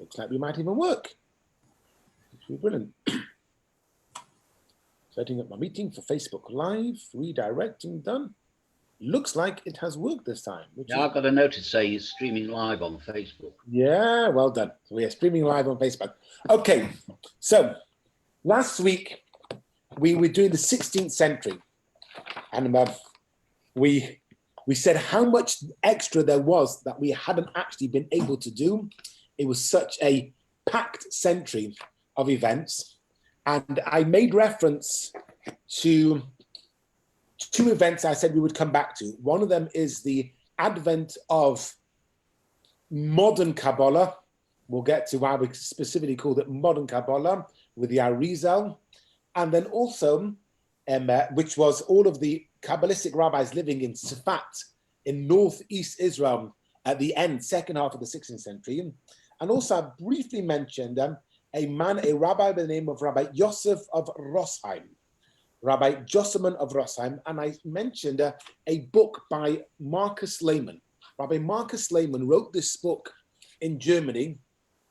Looks like we might even work. Which would be brilliant. Setting up my meeting for Facebook Live, redirecting done. Looks like it has worked this time. Yeah, I've got a note to say you're streaming live on Facebook. Yeah, well done. So we are streaming live on Facebook. Okay, so last week we were doing the 16th century, and we said how much extra there was that we hadn't actually been able to do. It was such a packed century of events, and I made reference to two events I said we would come back to. One of them is the advent of modern Kaballah. We'll get to why we specifically called it modern Kaballah with the Arizal. And then also, which was all of the Kabbalistic rabbis living in Safat in northeast Israel at the end, second half of the 16th century. And also I briefly mentioned a rabbi by the name of Rabbi Yosef of Rosheim. Rabbi Josselman of Rosheim, and I mentioned a book by Marcus Lehmann. Rabbi Marcus Lehmann wrote this book in Germany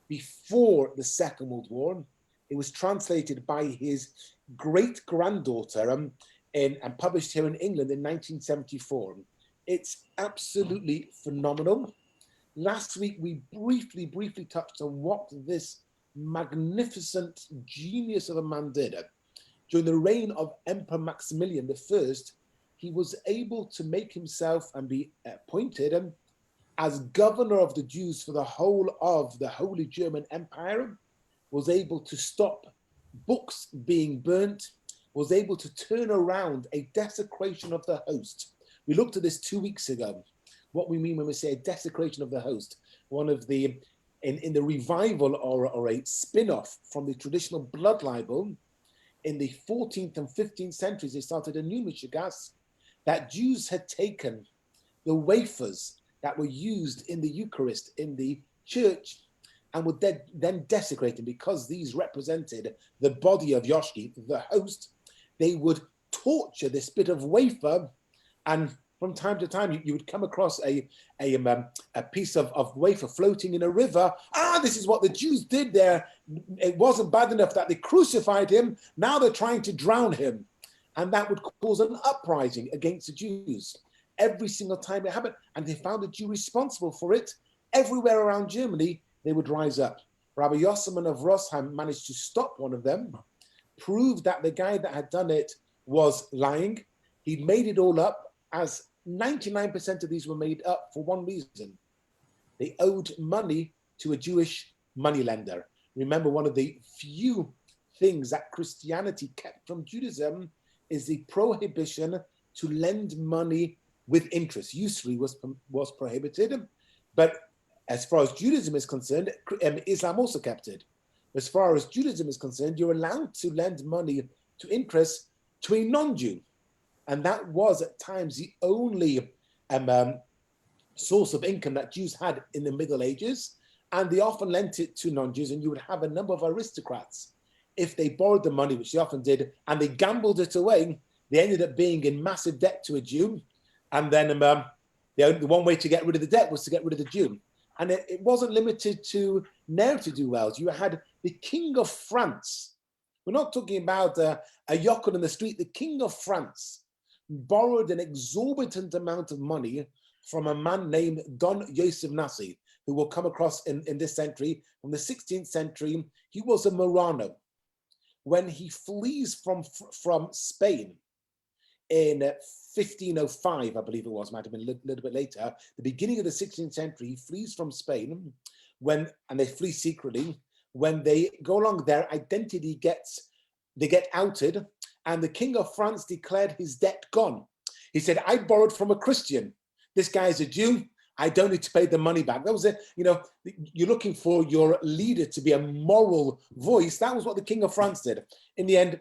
before the Second World War. It was translated by his great-granddaughter and published here in England in 1974. It's absolutely phenomenal. Last week, we briefly touched on what this magnificent genius of a man did. During the reign of Emperor Maximilian I, he was able to make himself and be appointed as governor of the Jews for the whole of the Holy German Empire, was able to stop books being burnt, was able to turn around a desecration of the host. We looked at this 2 weeks ago, what we mean when we say a desecration of the host. One of the, in the revival or a spin-off from the traditional blood libel, in the 14th and 15th centuries, they started a new mishigas that Jews had taken the wafers that were used in the Eucharist in the church and would then desecrate them because these represented the body of Yoshki, the host. They would torture this bit of wafer, and from time to time, you would come across a piece of wafer floating in a river. This is what the Jews did there. It wasn't bad enough that they crucified him. Now they're trying to drown him. And that would cause an uprising against the Jews. Every single time it happened, and they found a Jew responsible for it. Everywhere around Germany, they would rise up. Rabbi Yosselman of Rosheim managed to stop one of them, proved that the guy that had done it was lying. He'd made it all up, as 99% of these were made up for one reason. They owed money to a Jewish moneylender. Remember, one of the few things that Christianity kept from Judaism is the prohibition to lend money with interest. Usury was prohibited, but as far as Judaism is concerned, Islam also kept it. As far as Judaism is concerned, you're allowed to lend money to interest to a non-Jew. And that was at times the only source of income that Jews had in the Middle Ages. And they often lent it to non-Jews, and you would have a number of aristocrats. If they borrowed the money, which they often did, and they gambled it away, they ended up being in massive debt to a Jew. And then the one way to get rid of the debt was to get rid of the Jew. And it wasn't limited to ne'er-to-do-wells. You had the King of France. We're not talking about a yokel in the street. The King of France borrowed an exorbitant amount of money from a man named Don Yosef Nassi, who will come across in this century. From the 16th century, he was a Marano. When he flees from Spain in 1505, I believe it was, might have been a little bit later, the beginning of the 16th century, he flees from Spain, and they flee secretly. When they go along, their identity they get outed, and the King of France declared his debt gone. He said, I borrowed from a Christian. This guy is a Jew. I don't need to pay the money back. That was it. You're looking for your leader to be a moral voice. That was what the King of France did. In the end,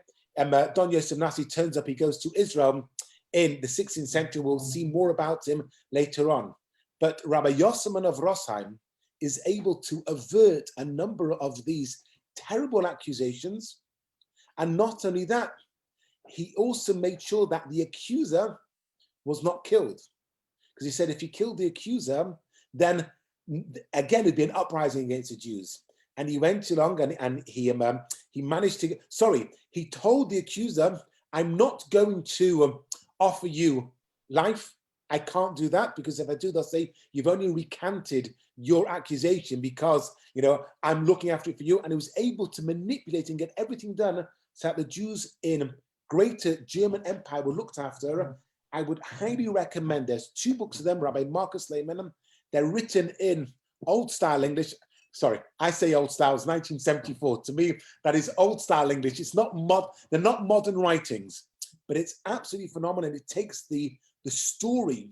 Don Yosef Nassi turns up. He goes to Israel in the 16th century. We'll see more about him later on. But Rabbi Yosselman of Rosheim is able to avert a number of these terrible accusations. And not only that, he also made sure that the accuser was not killed. Because he said if you killed the accuser, then again it'd be an uprising against the Jews. and he went along and he managed to, sorry, he told the accuser, I'm not going to offer you life. I can't do that, because if I do, they'll say you've only recanted your accusation because, you know, I'm looking after it for you. And he was able to manipulate and get everything done so that the Jews in Greater German Empire were looked after. I would highly recommend, there's 2 books of them, Rabbi Marcus Lehman. They're written in old style English. Sorry, I say old style, it's 1974. To me, that is old style English. It's not they're not modern writings, but it's absolutely phenomenal. It takes the story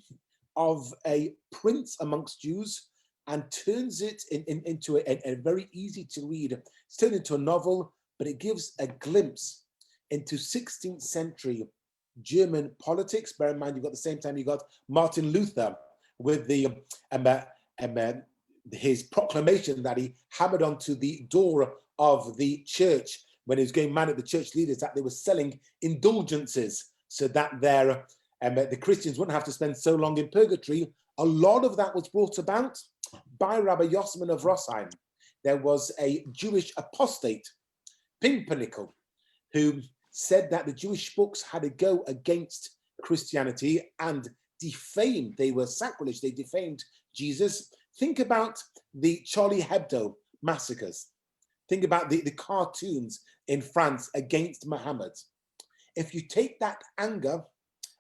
of a prince amongst Jews and turns it into a very easy to read. It's turned into a novel, but it gives a glimpse into 16th century German politics. Bear in mind, you've got the same time you got Martin Luther with the his proclamation that he hammered onto the door of the church when he was going mad at the church leaders that they were selling indulgences so that the Christians wouldn't have to spend so long in purgatory. A lot of that was brought about by Rabbi Yosman of Rossheim. There was a Jewish apostate, Pimpernel, who said that the Jewish books had to go against Christianity and defamed, they were sacrilege, they defamed Jesus. Think about the Charlie Hebdo massacres. Think about the cartoons in France against Muhammad. If you take that anger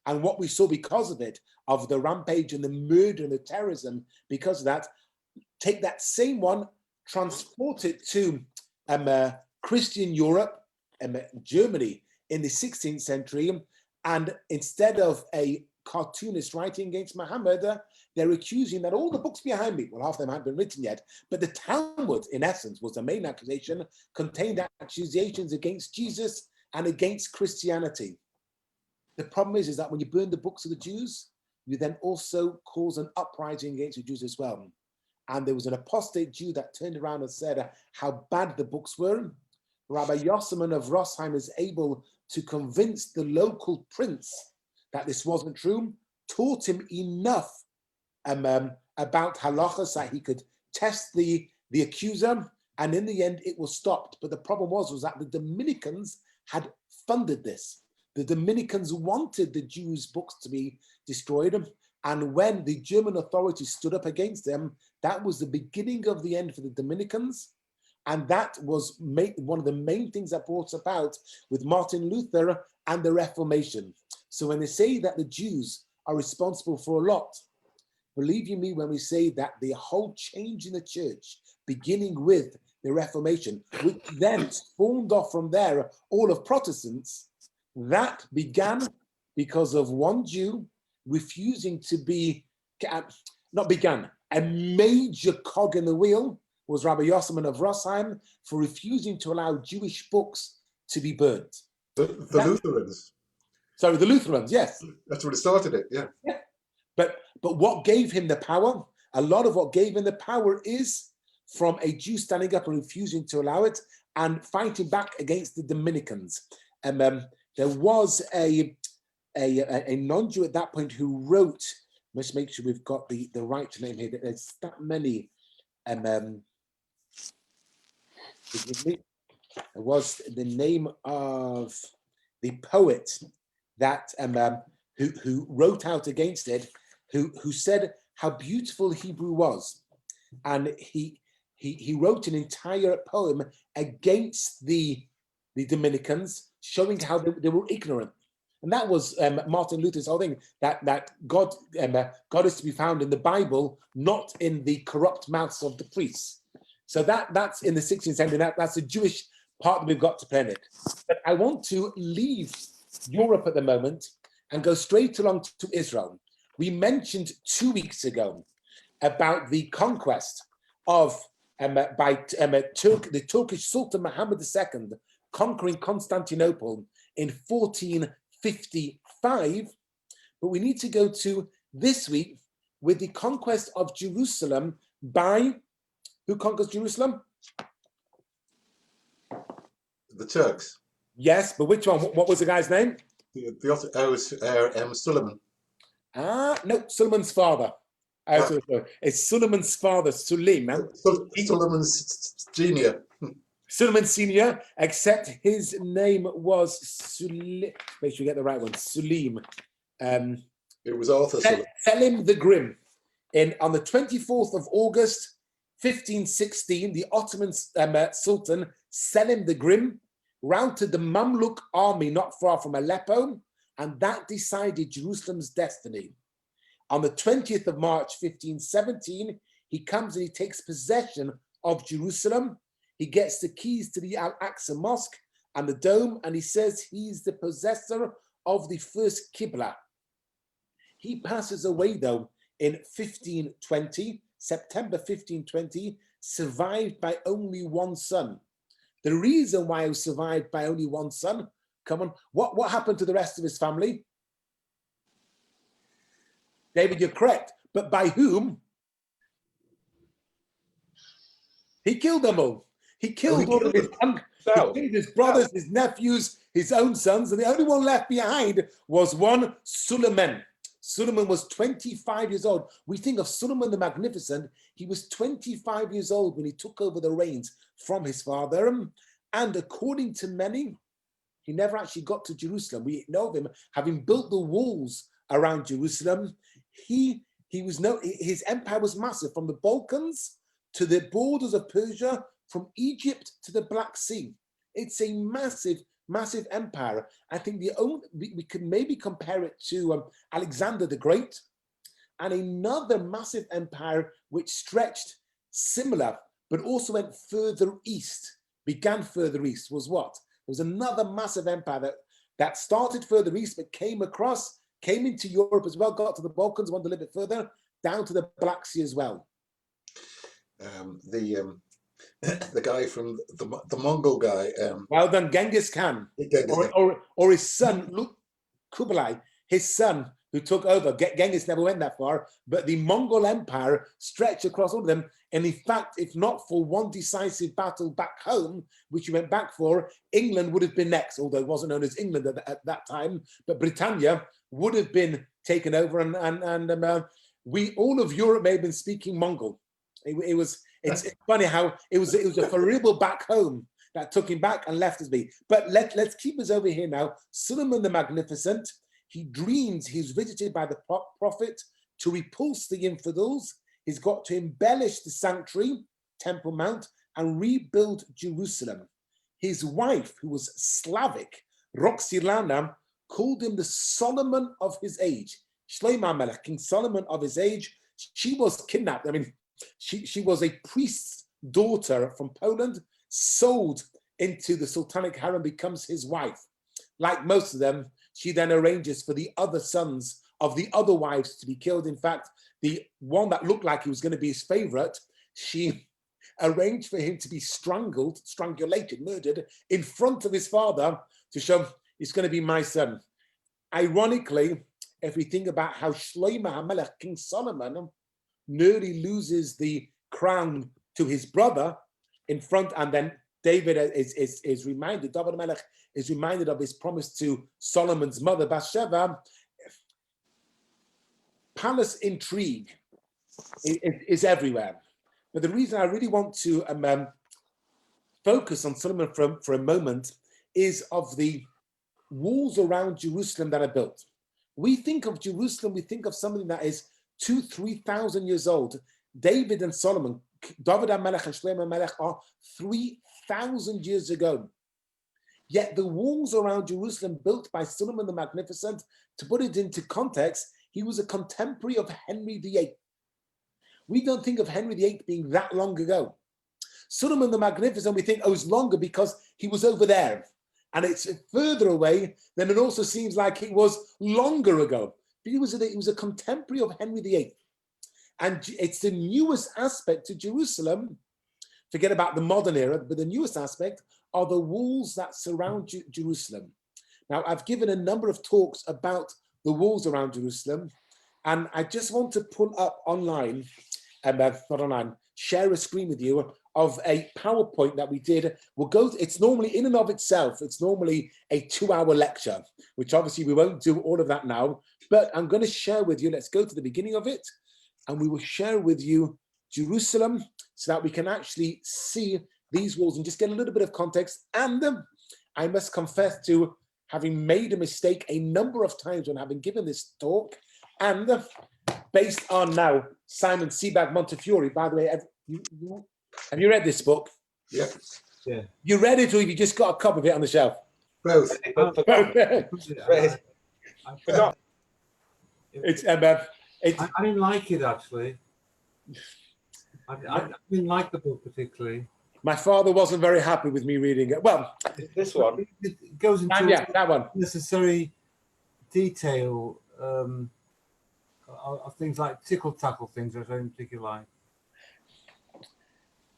and what we saw because of it, of the rampage and the murder and the terrorism, because of that, take that same one, transport it to Christian Europe, Germany in the 16th century, and instead of a cartoonist writing against Muhammad, they're accusing that all the books behind me, well, half of them hadn't been written yet, but the Talmud, in essence, was the main accusation, contained accusations against Jesus and against Christianity. The problem is that when you burn the books of the Jews, you then also cause an uprising against the Jews as well. And there was an apostate Jew that turned around and said how bad the books were. Rabbi Yosman of Rossheim is able to convince the local prince that this wasn't true, taught him enough about halachas that he could test the accuser, and in the end it was stopped. But the problem was that the Dominicans had funded this. The Dominicans wanted the Jews' books to be destroyed, and when the German authorities stood up against them, that was the beginning of the end for the Dominicans. And that was one of the main things that brought about with Martin Luther and the Reformation. So when they say that the Jews are responsible for a lot, believe you me when we say that the whole change in the church, beginning with the Reformation, which then spawned off from there all of Protestants, that began because of one Jew refusing to be, a major cog in the wheel was Rabbi Yosman of Rossheim for refusing to allow Jewish books to be burnt. The Lutherans. Sorry, the Lutherans, yes. That's what started it, yeah. Yeah. But what gave him the power, a lot of what gave him the power is from a Jew standing up and refusing to allow it and fighting back against the Dominicans. There was a non-Jew at that point who wrote, let's make sure we've got the right name here, there's that many, it was the name of the poet that who wrote out against it, who said how beautiful Hebrew was, and he wrote an entire poem against the Dominicans, showing how they were ignorant. And that was Martin Luther's whole thing, that God is to be found in the Bible, not in the corrupt mouths of the priests. So that's in the 16th century. That's the Jewish part that we've got to play in it. But I want to leave Europe at the moment and go straight along to Israel. We mentioned 2 weeks ago about the conquest of by the Turkish Sultan Muhammad II conquering Constantinople in 1455. But we need to go to this week with the conquest of Jerusalem by, who conquers Jerusalem? The Turks. Yes, but which one? What was the guy's name? Suleiman. No, Suleiman's father. It's Suleiman's father, Suleiman. Suleiman's Junior. Suleiman Senior, except his name was make sure you get the right one, Suleim. It was Arthur Sullivan. Selim the Grim. On the 24th of August, 1516, the Ottoman Sultan Selim the Grim routed the Mamluk army not far from Aleppo, and that decided Jerusalem's destiny. On the 20th of March, 1517, he comes and he takes possession of Jerusalem. He gets the keys to the Al-Aqsa Mosque and the dome, and he says he's the possessor of the first Qibla. He passes away, though, in 1520, September 1520, survived by only one son. The reason why he was survived by only one son, come on, what happened to the rest of his family? David, you're correct, but by whom? He killed them all. He killed all of his his brothers, his nephews, his own sons, and the only one left behind was one Suleiman. Suleiman was 25 years old. We think of Suleiman the Magnificent. He was 25 years old when he took over the reins from his father. And according to many, he never actually got to Jerusalem. We know of him having built the walls around Jerusalem. His empire was massive, from the Balkans to the borders of Persia, from Egypt to the Black Sea. It's a massive, massive empire. I think we could maybe compare it to Alexander the Great, and another massive empire which stretched similar, but also went further east, began further east, was what? There was another massive empire that started further east, but came into Europe as well, got to the Balkans, went a little bit further, down to the Black Sea as well. The guy from the Mongol guy. Well done, Genghis Khan, or his son, Kublai, his son who took over. Genghis never went that far, but the Mongol Empire stretched across all of them. And in fact, if not for one decisive battle back home, which he went back for, England would have been next, although it wasn't known as England at that time, but Britannia would have been taken over, and all of Europe may have been speaking Mongol. It's funny how it was a Faribal back home that took him back and left us be. But let's keep us over here now. Suleiman the Magnificent, he dreams he's visited by the prophet to repulse the infidels. He's got to embellish the sanctuary, Temple Mount, and rebuild Jerusalem. His wife, who was Slavic, Roxilana, called him the Solomon of his age. Shlomo Melech, King Solomon of his age. She was kidnapped. I mean, she was a priest's daughter from Poland, sold into the Sultanic harem, becomes his wife. Like most of them, she then arranges for the other sons of the other wives to be killed. In fact, the one that looked like he was going to be his favorite, she arranged for him to be strangulated, murdered in front of his father to show he's going to be my son. Ironically, if we think about how Shlomo HaMelech, King Solomon, nearly loses the crown to his brother in front, and then David is reminded, David HaMelech is reminded of his promise to Solomon's mother, Bathsheba. Palace intrigue is everywhere. But the reason I really want to focus on Solomon for a moment is of the walls around Jerusalem that are built. We think of Jerusalem, we think of something that is 2,000-3,000 years old. David and Solomon, David HaMelech and Shlomo HaMelech are 3,000 years ago. Yet the walls around Jerusalem built by Solomon the Magnificent, to put it into context, he was a contemporary of Henry VIII. We don't think of Henry VIII being that long ago. Solomon the Magnificent, we think, it's longer because he was over there. And it's further away, then it also seems like it was longer ago. But he was a contemporary of Henry VIII. And it's the newest aspect to Jerusalem. Forget about the modern era, but the newest aspect are the walls that surround Jerusalem. Now, I've given a number of talks about the walls around Jerusalem, and I just want to pull up online, not online, share a screen with you of a PowerPoint that we did. It's normally, in and of itself, it's normally a 2-hour lecture, which obviously we won't do all of that now, but I'm going to share with you, let's go to the beginning of it, and we will share with you Jerusalem so that we can actually see these walls and just get a little bit of context. And I must confess to having made a mistake a number of times when having given this talk, and based on now Simon Sebag Montefiore. By the way, have you read this book? Yeah, Yeah. You read it, or have you just got a copy of it on the shelf? both. I forgot. It's I didn't like it actually. I didn't like the book particularly. my father wasn't very happy with me reading it. Well, This one, it goes into yeah, that one. necessary detail of things like tickle tackle things I don't particularly like.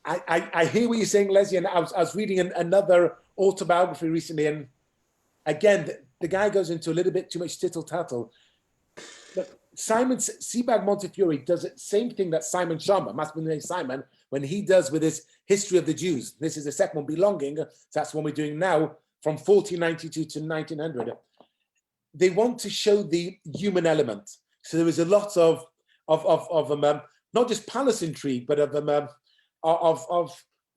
I hear what you're saying, Leslie, and I was reading another autobiography recently, and again, the guy goes into a little bit too much tittle tattle. But Simon Sebag Montefiore does the same thing that Simon Schomburg, must be named Simon, when he does with his History of the Jews. This is the second one, Belonging. So that's what we're doing now, from 1492 to 1900. They want to show the human element. So there is a lot of not just palace intrigue, but of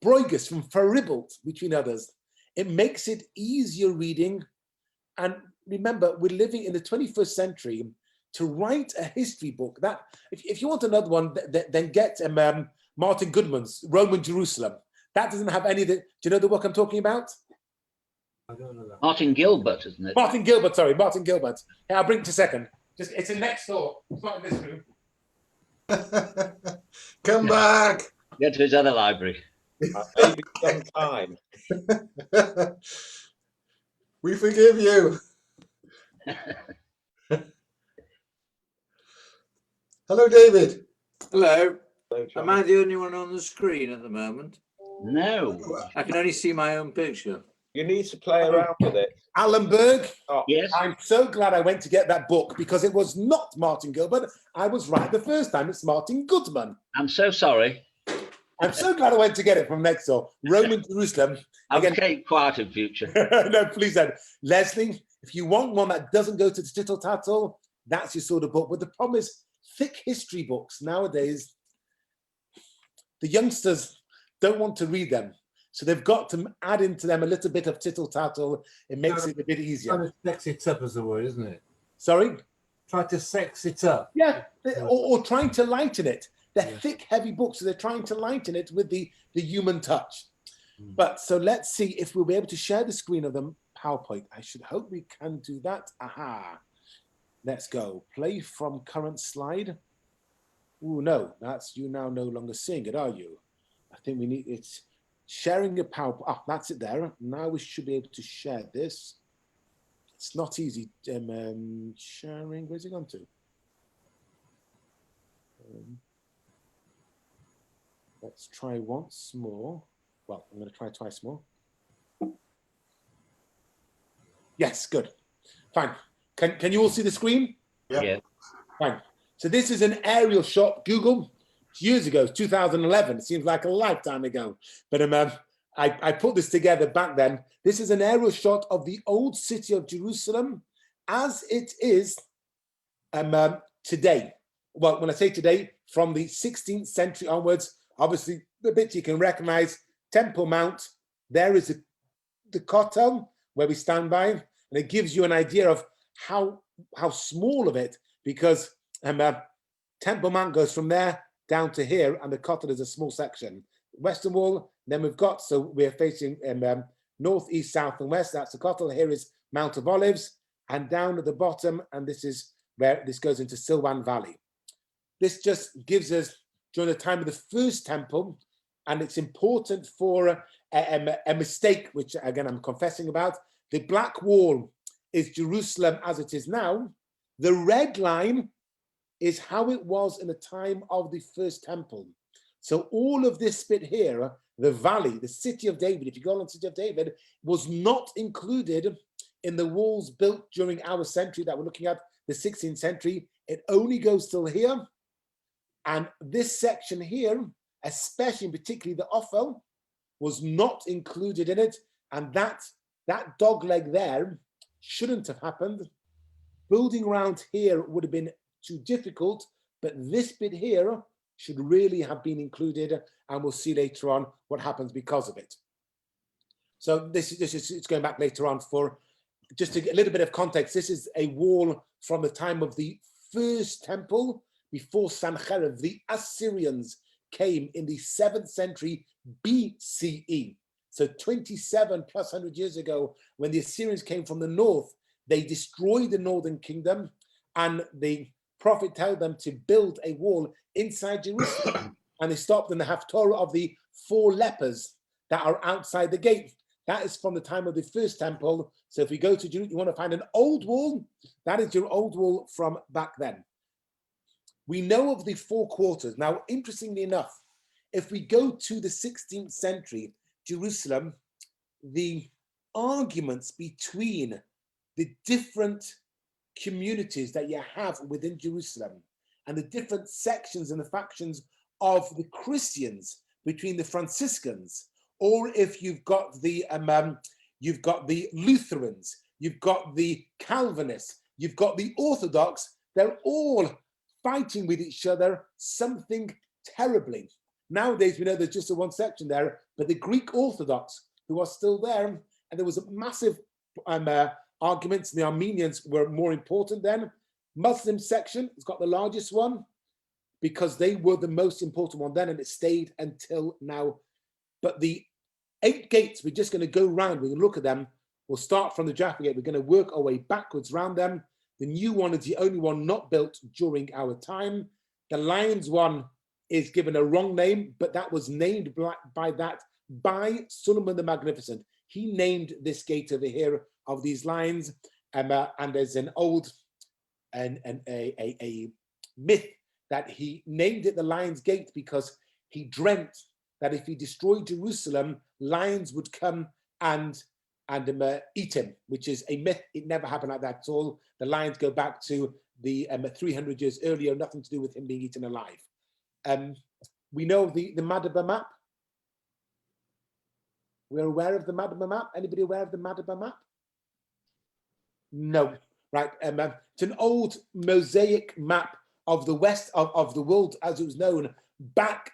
Bruegges from Faribault, between others. It makes it easier reading. And remember, we're living in the 21st century. To write a history book, that if you want another one, then get Martin Goodman's Roman Jerusalem. That doesn't have any of the, do you know the book I'm talking about? I don't know that. Martin Gilbert, isn't it? Martin Gilbert, sorry, Martin Gilbert. Yeah, I'll bring it to a second. Just, it's in next door. It's not in this room. Come back. Get to his other library. Maybe some time. We forgive you. Hello, David. Hello. So, Am I the only one on the screen at the moment? No. I can only see my own picture. you need to play around with it. Alan Berg, Yes. I'm so glad I went to get that book because it was not Martin Gilbert. I was right the first time. It's Martin Goodman. I'm so sorry. I'm so glad I went to get it from next door. Roman Jerusalem. I'll Again, keep quiet in future. no, please don't. Leslie, if you want one that doesn't go to the tittle tattle, that's your sort of book. But the problem is, thick history books nowadays, the youngsters don't want to read them. So they've got to add into them a little bit of tittle tattle. It makes it a bit Trying easier. to sex it up is the word, isn't it? Sorry? Try to sex it up. Yeah, or trying to lighten it. They're Yeah. thick, heavy books, so they're trying to lighten it with the human touch. Mm. But so let's see if we'll be able to share the screen of the PowerPoint. I should hope we can do that. Aha. Let's go. Play from current slide. Oh, no, that's you now no longer seeing it, are you? I think we need, it's sharing a PowerPoint. Ah, that's it there. Now we should be able to share this. It's not easy. Sharing, where's it gone to? Let's try once more. Well, I'm going to try twice more. Yes, good. Fine. Can you all see the screen? Yep. Yeah. Fine. So this is an aerial shot. Google, years ago, 2011. It seems like a lifetime ago. But I put this together back then. This is an aerial shot of the old city of Jerusalem as it is today. Well, when I say today, from the 16th century onwards, obviously the bit you can recognize, Temple Mount, there is the Kotel where we stand by, and it gives you an idea of how small of it, because Temple Mount goes from there down to here, and the Kotel is a small section. Western Wall, then we've got, so we're facing north, east, south, and west. That's the Kotel. Here is Mount of Olives, and down at the bottom, and this is where this goes into Silwan Valley. This just gives us, during the time of the first temple, and it's important for a mistake, which again I'm confessing about. The black wall is Jerusalem as it is now. The red line is how it was in the time of the first temple. So all of this bit here, the valley, the city of David, if you go on the city of David, was not included in the walls built during our century that we're looking at, the 16th century. It only goes till here. And this section here, especially and particularly the Ophel, was not included in it. And that dog leg there shouldn't have happened. Building around here would have been too difficult, but this bit here should really have been included, and we'll see later on what happens because of it. So this is it's going back later on for just to get a little bit of context. This is a wall from the time of the first temple before Sancherib. The Assyrians came in the 7th century BCE. So 27 plus 100 years ago, when the Assyrians came from the north, they destroyed the northern kingdom, and the prophet told them to build a wall inside Jerusalem. And they stopped in the Haftorah of the 4 lepers that are outside the gate. That is from the time of the first temple. So if we go to Jerusalem, you want to find an old wall, that is your old wall from back then. We know of the 4 quarters. Now, interestingly enough, if we go to the 16th century, Jerusalem, the arguments between the different communities that you have within Jerusalem and the different sections and the factions of the Christians between the Franciscans, or if you've got the Lutherans, you've got the Calvinists, you've got the Orthodox, they're all fighting with each other something terribly. Nowadays, we know there's just a one section there, but the Greek Orthodox, who are still there, and there was a massive arguments. The Armenians were more important then. Muslim section has got the largest one because they were the most important one then, and it stayed until now. But the 8 gates, we're just going to go round, we're going to look at them. We'll start from the Jaffa Gate, we're going to work our way backwards around them. The new one is the only one not built during our time. The Lions one is given a wrong name, but that was named by Solomon the Magnificent. He named this gate over here of these lions, and there's an old a myth that he named it the Lion's Gate because he dreamt that if he destroyed Jerusalem, lions would come and eat him, which is a myth. It never happened like that at all. The lions go back to the 300 years earlier, nothing to do with him being eaten alive. We know the Madaba map. We're aware of the Madaba map. Anybody aware of the Madaba map? No. Right. It's an old mosaic map of the west of the world as it was known back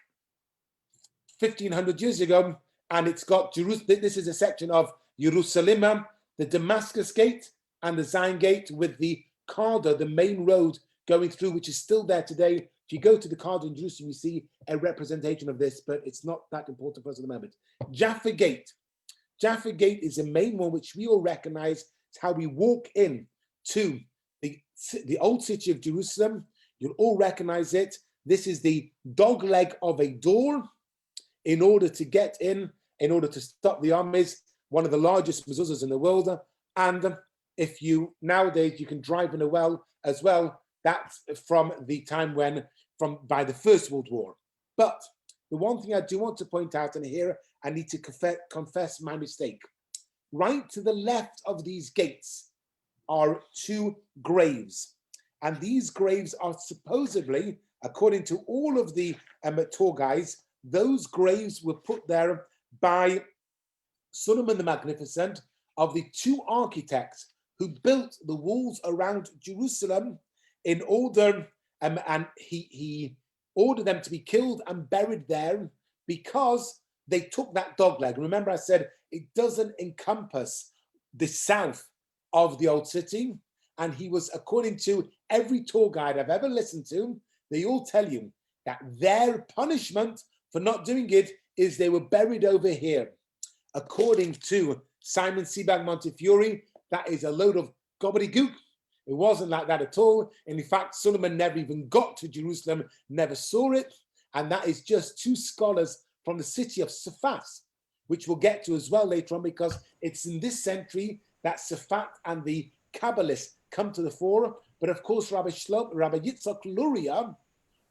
1500 years ago. And it's got Jerusalem. This is a section of Jerusalem, the Damascus Gate, and the Zion Gate with the Cardo, the main road going through, which is still there today. If you go to the Cardo in Jerusalem, you see a representation of this, but it's not that important for us at the moment. Jaffa Gate. Jaffa Gate is a main one which we all recognize. It's how we walk in to the old city of Jerusalem. You'll all recognize it. This is the dog leg of a door in order to get in order to stop the armies, one of the largest mezuzahs in the world. And if you, nowadays, you can drive in a well as well. That's from the time by the First World War. But the one thing I do want to point out, and here I need to confess my mistake. Right to the left of these gates are 2 graves. And these graves are supposedly, according to all of the tour guides, those graves were put there by Solomon the Magnificent, of the 2 architects who built the walls around Jerusalem in order, and he ordered them to be killed and buried there because they took that dog leg. Remember I said it doesn't encompass the south of the old city. And he was, according to every tour guide I've ever listened to, they all tell you that their punishment for not doing it is they were buried over here. According to Simon Sebag Montefiore, that is a load of gobbledygook. It wasn't like that at all. And in fact, Solomon never even got to Jerusalem, never saw it. And that is just 2 scholars from the city of Safat, which we'll get to as well later on, because it's in this century that Safat and the Kabbalists come to the fore. But of course, Rabbi Yitzhak Luria,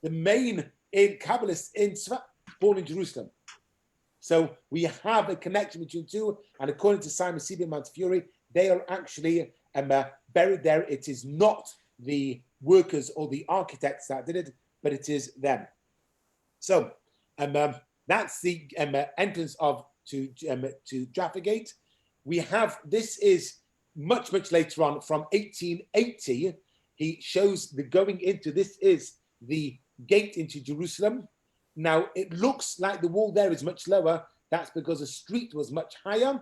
the main Kabbalist in Safat, born in Jerusalem. So we have a connection between 2, and according to Simon Sebag Montefiore, they are actually buried there. It is not the workers or the architects that did it, but it is them. So that's the entrance to Jaffa Gate. We have, this is much later on, from 1880. He shows the going into, this is the gate into Jerusalem. Now, it looks like the wall there is much lower. That's because the street was much higher.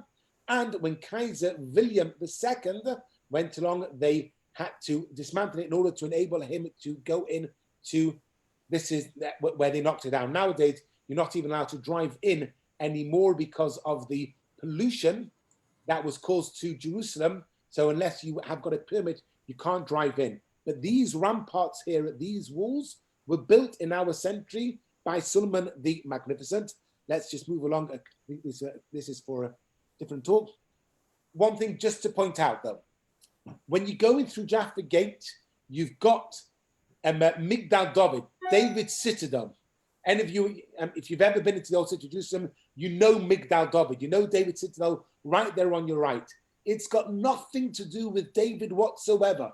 And when Kaiser William II went along, they had to dismantle it in order to enable him to go in to, this is where they knocked it down. Nowadays, you're not even allowed to drive in anymore because of the pollution that was caused to Jerusalem. So unless you have got a permit, you can't drive in. But these ramparts here, these walls, were built in our century by Solomon the Magnificent. Let's just move along. I think this is for a different talk. One thing just to point out, though, when you go in through Jaffa Gate, you've got Migdal David, David's citadel. And if you've ever been into the old city of Jerusalem, you know Migdal David, you know David's citadel right there on your right. It's got nothing to do with David whatsoever.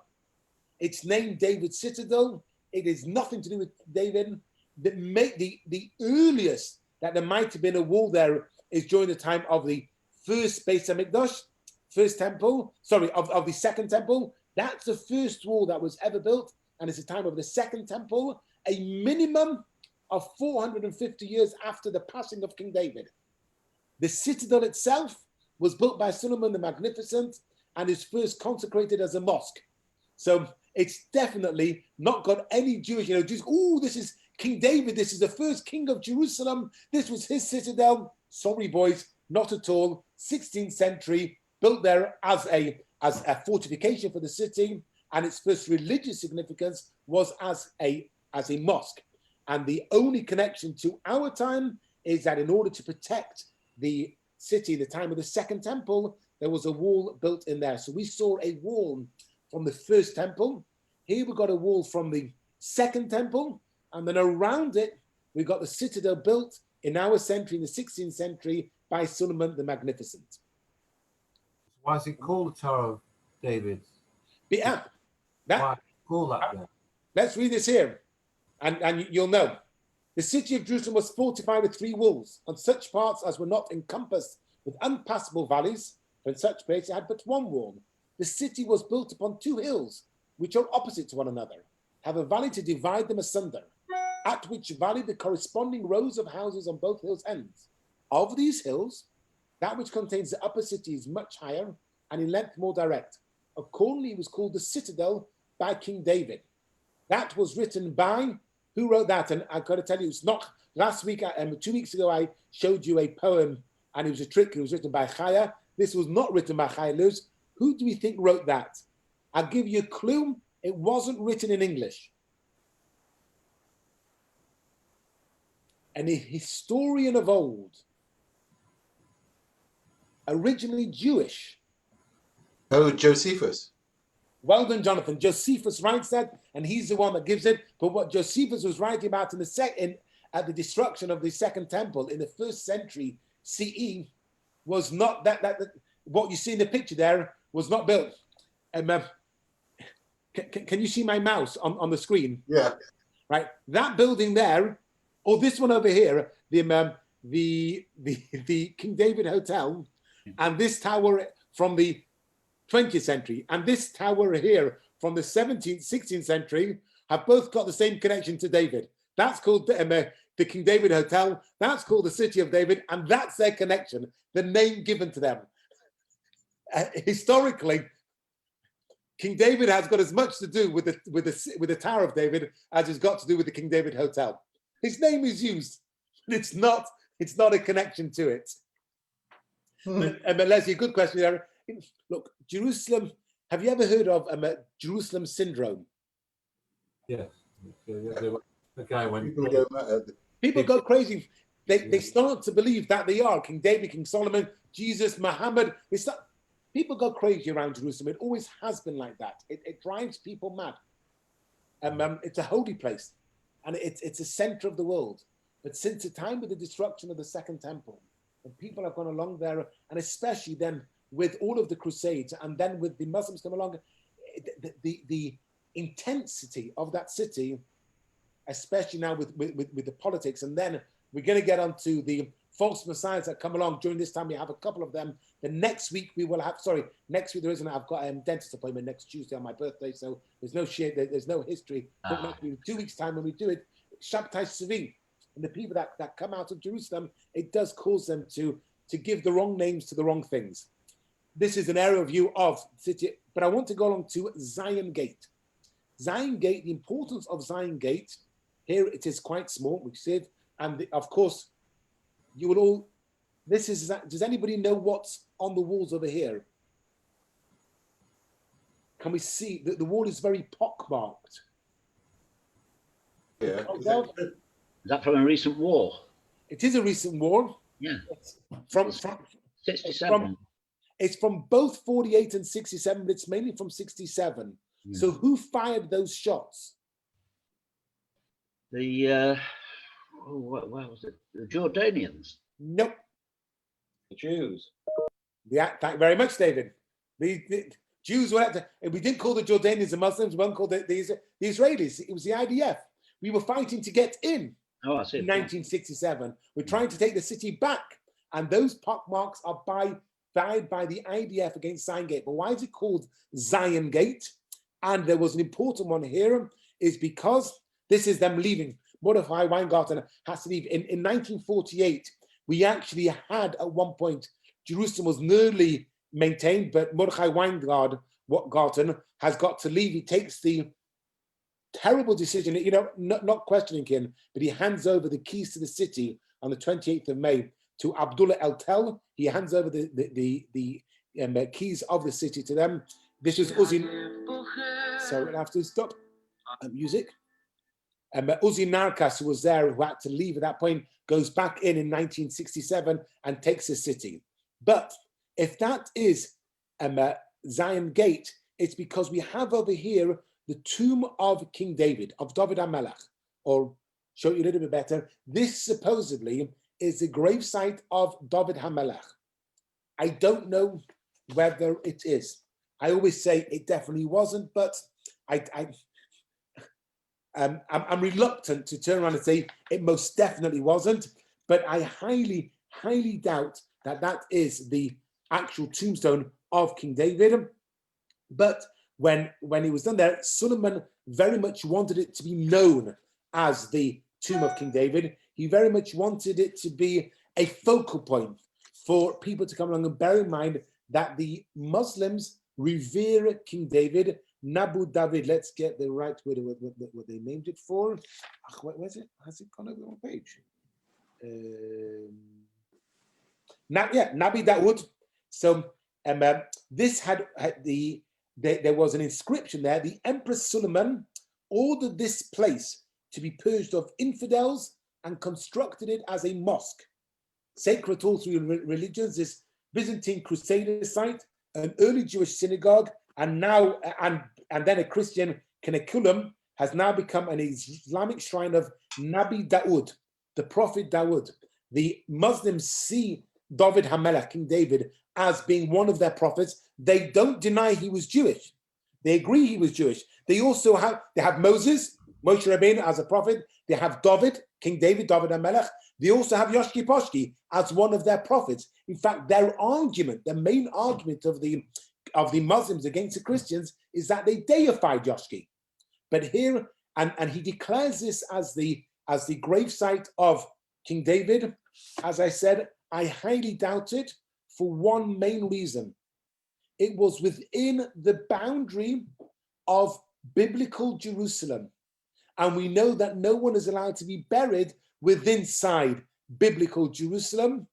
It's named David's citadel. It is nothing to do with David. The earliest that there might have been a wall there is during the time of the first Beis HaMikdash, first temple, of the second temple. That's the first wall that was ever built, and it's the time of the second temple, a minimum of 450 years after the passing of King David. The citadel itself was built by Solomon the Magnificent and is first consecrated as a mosque. So it's definitely not got any Jewish, Jews, oh, this is King David, this is the first king of Jerusalem, this was his citadel. Sorry, boys, not at all. 16th century, built there as a fortification for the city, and its first religious significance was as a mosque. And the only connection to our time is that in order to protect the city, the time of the second temple, there was a wall built in there. So we saw a wall from the first temple. Here we got a wall from the second temple, and then around it, we got the citadel built in our century, in the 16th century, by Solomon the Magnificent. Why is it called the Tower of David? Yeah, Why call that then? let's read this here, and you'll know. The city of Jerusalem was fortified with 3 walls, on such parts as were not encompassed with unpassable valleys, for in such places it had but 1 wall. The city was built upon 2 hills, which are opposite to one another, have a valley to divide them asunder, at which valley the corresponding rows of houses on both hills ends. Of these hills, that which contains the upper city is much higher and in length more direct. Accordingly, it was called the citadel by King David. That was written by, who wrote that? And I've got to tell you, it's not, last week, 2 weeks ago, I showed you a poem and it was a trick. It was written by Chaya. This was not written by Chaya Luz. Who do we think wrote that? I'll give you a clue. It wasn't written in English. And a historian of old, originally Jewish. Oh, Josephus. Well done, Jonathan. Josephus writes that, and he's the one that gives it. But what Josephus was writing about at the destruction of the second temple in the 1st century CE was not that what you see in the picture there was not built. Can you see my mouse on the screen? Yeah. Right, that building there, or this one over here, the King David Hotel, and this tower from the 20th century, and this tower here from the 17th, 16th century, have both got the same connection to David. That's called the King David Hotel. That's called the City of David, and that's their connection, the name given to them. Historically, King David has got as much to do with the Tower of David as it's got to do with the King David Hotel. His name is used, but it's not a connection to it. But Leslie, good question there. Look, Jerusalem. Have you ever heard of Jerusalem syndrome? Yes. The guy went. People go crazy. They start to believe that they are King David, King Solomon, Jesus, Muhammad. People go crazy around Jerusalem. It always has been like that. It drives people mad. It's a holy place, and it's a center of the world. But since the time of the destruction of the Second Temple, and people have gone along there, and especially then with all of the Crusades, and then with the Muslims come along, the intensity of that city, especially now with the politics, and then we're going to get onto the false messiahs that come along. During this time, we have a couple of them. The next week we will have, next week there isn't. I've got a dentist appointment next Tuesday on my birthday, so there's no history. But 2 weeks time when we do it, Shabtai Tzvi, and the people that come out of Jerusalem, it does cause them to give the wrong names to the wrong things. This is an aerial view of the city, but I want to go along to Zion Gate. Zion Gate, the importance of Zion Gate, here it is quite small, we said, and of course, you will all, does anybody know what's on the walls over here? Can we see that the wall is very pockmarked? Yeah. Is that from a recent war? It is a recent war. Yeah. From 67. it's from both 48 and 67, but it's mainly from 67. Yeah. So who fired those shots? The where was it? The Jordanians. Nope. The Jews. Yeah, thank you very much, David. The Jews were we didn't call the Jordanians the Muslims, we won't call the Israelis. It was the IDF. We were fighting to get in. Oh, I see. In 1967. We're trying to take the city back, and those pockmarks are fired by the IDF against Zion Gate. But why is it called Zion Gate? And there was an important one here, is because this is them leaving. Mordechai Weingarten has to leave. In 1948, we actually had at one point, Jerusalem was nearly maintained, but Mordechai Weingarten has got to leave. He takes the terrible decision, not questioning him, but he hands over the keys to the city on the 28th of May to Abdullah El-Tel. He hands over the keys of the city to them. This is Uzi. So I have to stop music. Uzi Narkas, who was there, who had to leave at that point, goes back in 1967 and takes the city. But if that is Zion Gate, it's because we have over here the tomb of King David, of David HaMelech, or show you a little bit better. This supposedly is the gravesite of David HaMelech. I don't know whether it is. I always say it definitely wasn't, but I'm reluctant to turn around and say it most definitely wasn't, but I highly, highly doubt that is the actual tombstone of King David. But when it was done there, Solomon very much wanted it to be known as the tomb of King David. He very much wanted it to be a focal point for people to come along, and bear in mind that the Muslims revere King David. Nabu David, let's get the right word, what they named it for. Where's it? Has it gone over the wrong page? Nabi Dawood. So this had there was an inscription there. The Empress Suleiman ordered this place to be purged of infidels and constructed it as a mosque, sacred to all three religions. This Byzantine Crusader site, an early Jewish synagogue, and now and then a Christian canaculum has now become an Islamic shrine of Nabi Dawood, the Prophet Dawood. The Muslims see David HaMelech, King David, as being one of their prophets. They don't deny he was Jewish. They agree he was Jewish. They also have Moses, Moshe Rabbeinu as a prophet. They have David, King David, David HaMelech. They also have Yoshki Poshki as one of their prophets. In fact, their argument, the main argument of the Muslims against the Christians is that they deified Yoshki. But here, and he declares this as the gravesite of King David. As I said, I highly doubt it for one main reason. It was within the boundary of biblical Jerusalem. And we know that no one is allowed to be buried inside biblical Jerusalem.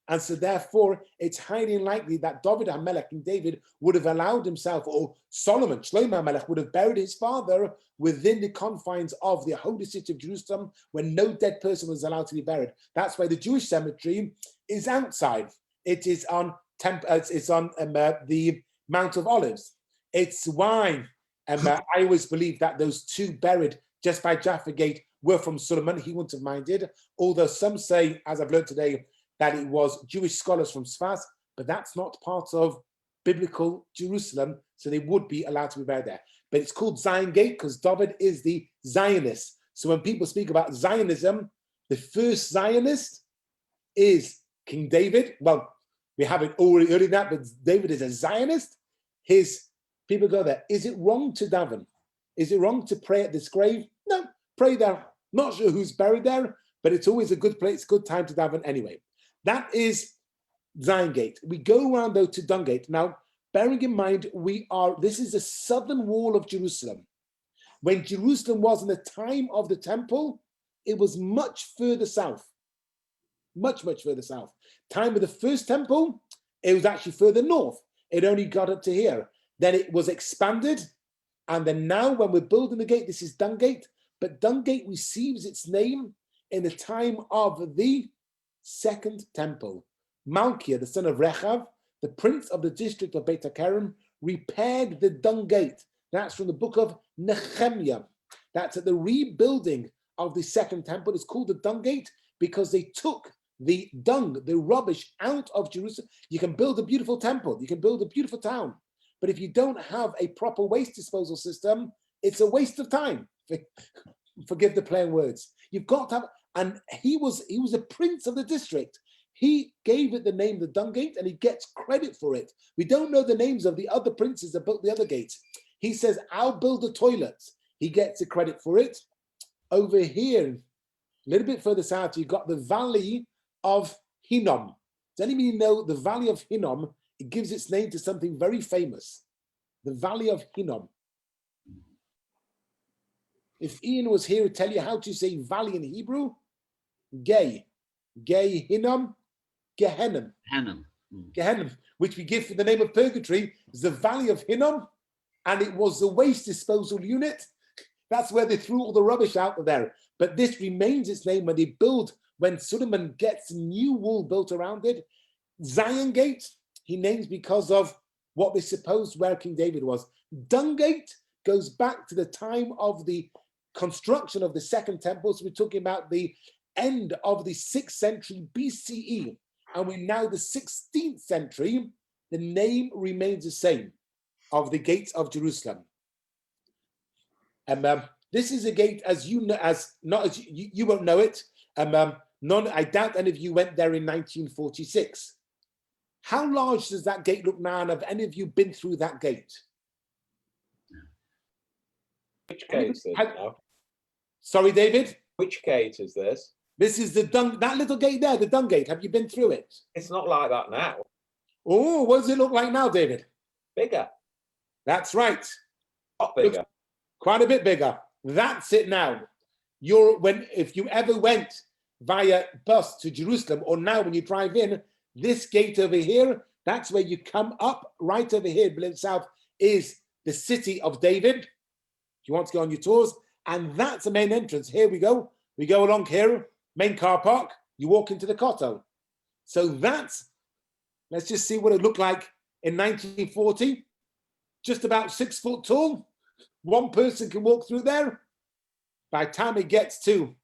And so therefore, it's highly unlikely that David HaMelech, King David, would have allowed himself, or Solomon, Shlomo HaMelech, would have buried his father within the confines of the holy city of Jerusalem, when no dead person was allowed to be buried. That's why the Jewish cemetery is outside. It is on the Mount of Olives. It's why I always believe that those two buried just by Jaffa Gate were from Solomon. He wouldn't have minded. Although some say, as I've learned today, that it was Jewish scholars from Sfas, but that's not part of biblical Jerusalem, so they would be allowed to be buried there. But it's called Zion Gate because David is the Zionist. So when people speak about Zionism, the first Zionist is King David. Well, we have it already earlier than that, but David is a Zionist. His people go there. Is it wrong to daven? Is it wrong to pray at this grave? No, pray there. Not sure who's buried there, but it's always a good place, good time to daven anyway. That is Zion Gate. We go around though to Dung Gate. Now, bearing in mind, this is the southern wall of Jerusalem. When Jerusalem was in the time of the temple, it was much further south. Much further south. Time of the first temple, it was actually further north. It only got up to here. Then it was expanded. And then now when we're building the gate, this is Dung Gate. But Dung Gate receives its name in the time of the second temple. Malchiah, the son of Rechav, the prince of the district of Beit HaKerem, repaired the Dung Gate. That's from the book of Nehemiah. That's at the rebuilding of the second temple. It's called the Dung Gate because they took the dung, the rubbish out of Jerusalem. You can build a beautiful temple. You can build a beautiful town. But if you don't have a proper waste disposal system, it's a waste of time. Forgive the plain words. You've got to have, and he was a prince of the district. He gave it the name the Dung Gate, and he gets credit for it. We don't know the names of the other princes that built the other gates. He says, I'll build the toilets. He gets the credit for it. Over here, a little bit further south, you've got the Valley of Hinnom. Does anybody know the Valley of Hinnom? It gives its name to something very famous. The Valley of Hinnom. If Ian was here to tell you how to say valley in Hebrew, Gay Hinnom, Gehenna. Gehenna, which we give for the name of purgatory, is the Valley of Hinnom, and it was the waste disposal unit. That's where they threw all the rubbish out of there. But this remains its name when Solomon gets a new wall built around it. Zion Gate, he names because of what they supposed where King David was. Dung Gate goes back to the time of the construction of the second temple. So we're talking about the end of the 6th century BCE. And we're now the 16th century. The name remains the same, of the gates of Jerusalem. This is a gate, as you know, you won't know it. I doubt any of you went there in 1946. How large does that gate look now? And have any of you been through that gate? Which gate is this now? Sorry, David? Which gate is this? This is that little gate there, the Dung Gate. Have you been through it? It's not like that now. Oh, what does it look like now, David? Bigger. That's right. Not bigger. Looks quite a bit bigger. That's it now. If you ever went via bus to Jerusalem, or now when you drive in, this gate over here, that's where you come up. Right over here, below south, is the city of David. If you want to go on your tours, and that's the main entrance. Here we go. We go along here, main car park. You walk into the Kotel. So let's just see what it looked like in 1940. Just about 6 foot tall. One person can walk through there. By the time it gets to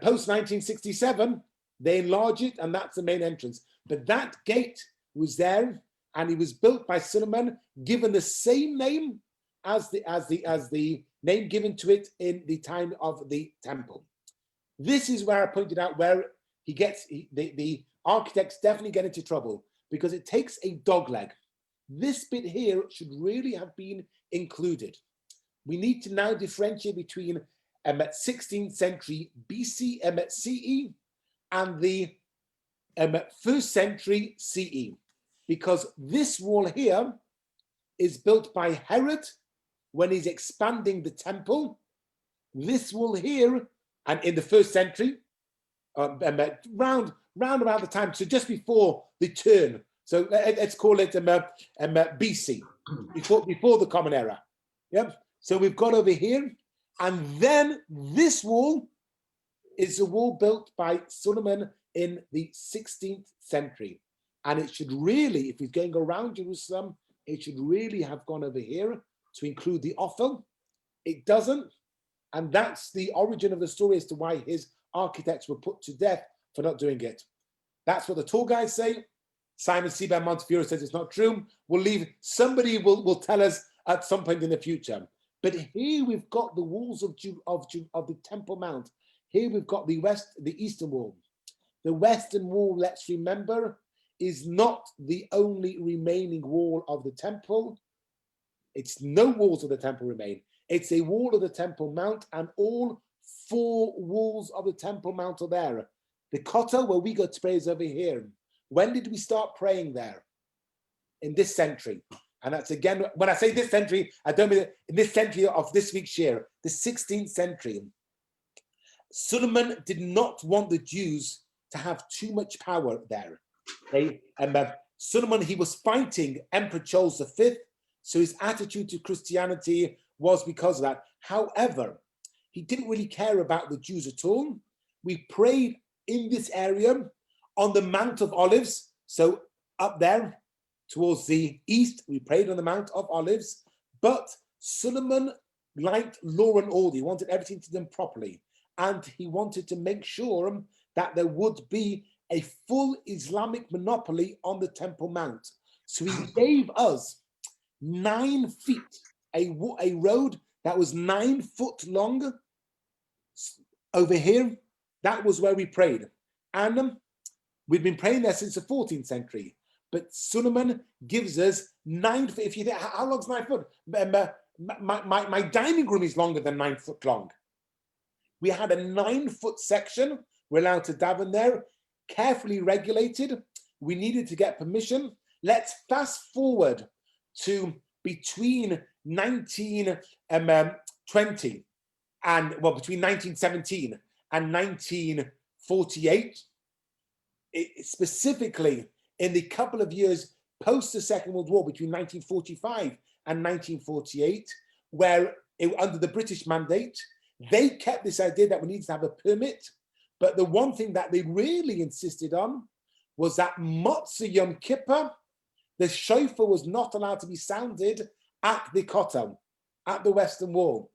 post 1967, they enlarge it, and that's the main entrance. But that gate was there, and it was built by Solomon, given the same name as the name given to it in the time of the temple. This is where I pointed out where the architects definitely get into trouble, because it takes a dogleg. This bit here should really have been included. We need to now differentiate between 16th century BC CE and the 1st century CE, because this wall here is built by Herod when he's expanding the temple. This wall here, and in the 1st century, round about the time, so just before the turn. So let's call it BC, before the Common Era. Yep. So we've got over here, and then this wall is a wall built by Solomon in the 16th century. And it should really, if he's going around Jerusalem, it should really have gone over here to include the Ophel. It doesn't. And that's the origin of the story as to why his architects were put to death for not doing it. That's what the tour guides say. Simon Seabound Montefiore says it's not true. Somebody will tell us at some point in the future. But here we've got the walls of the Temple Mount. Here we've got the eastern wall. The western wall, let's remember, is not the only remaining wall of the temple. It's no walls of the temple remain. It's a wall of the Temple Mount, and all four walls of the Temple Mount are there. The kotel where we go to pray is over here. When did we start praying there? In this century. And that's again, when I say this century, I don't mean in this century of this week's year, the 16th century. Solomon did not want the Jews to have too much power there. Solomon, he was fighting Emperor Charles V, so his attitude to Christianity was because of that. However, he didn't really care about the Jews at all. We prayed in this area on the Mount of Olives, so up there towards the east, we prayed on the Mount of Olives, but Solomon liked law and order. He wanted everything to be done properly, and he wanted to make sure that there would be a full Islamic monopoly on the Temple Mount. So he gave us 9 feet, a road that was 9 foot long over here. That was where we prayed. And we've been praying there since the 14th century. But Solomon gives us 9 feet. If you think, how long's 9 foot? My dining room is longer than 9 foot long. We had a 9 foot section. We're allowed to daven there, carefully regulated. We needed to get permission. Let's fast forward to between 1920 and, well, between 1917 and 1948, specifically in the couple of years post the Second World War, between 1945 and 1948, where under the British mandate, they kept this idea that we needed to have a permit. But the one thing that they really insisted on was that Motzei Yom Kippur, the shofar was not allowed to be sounded at the Kotel, at the Western Wall.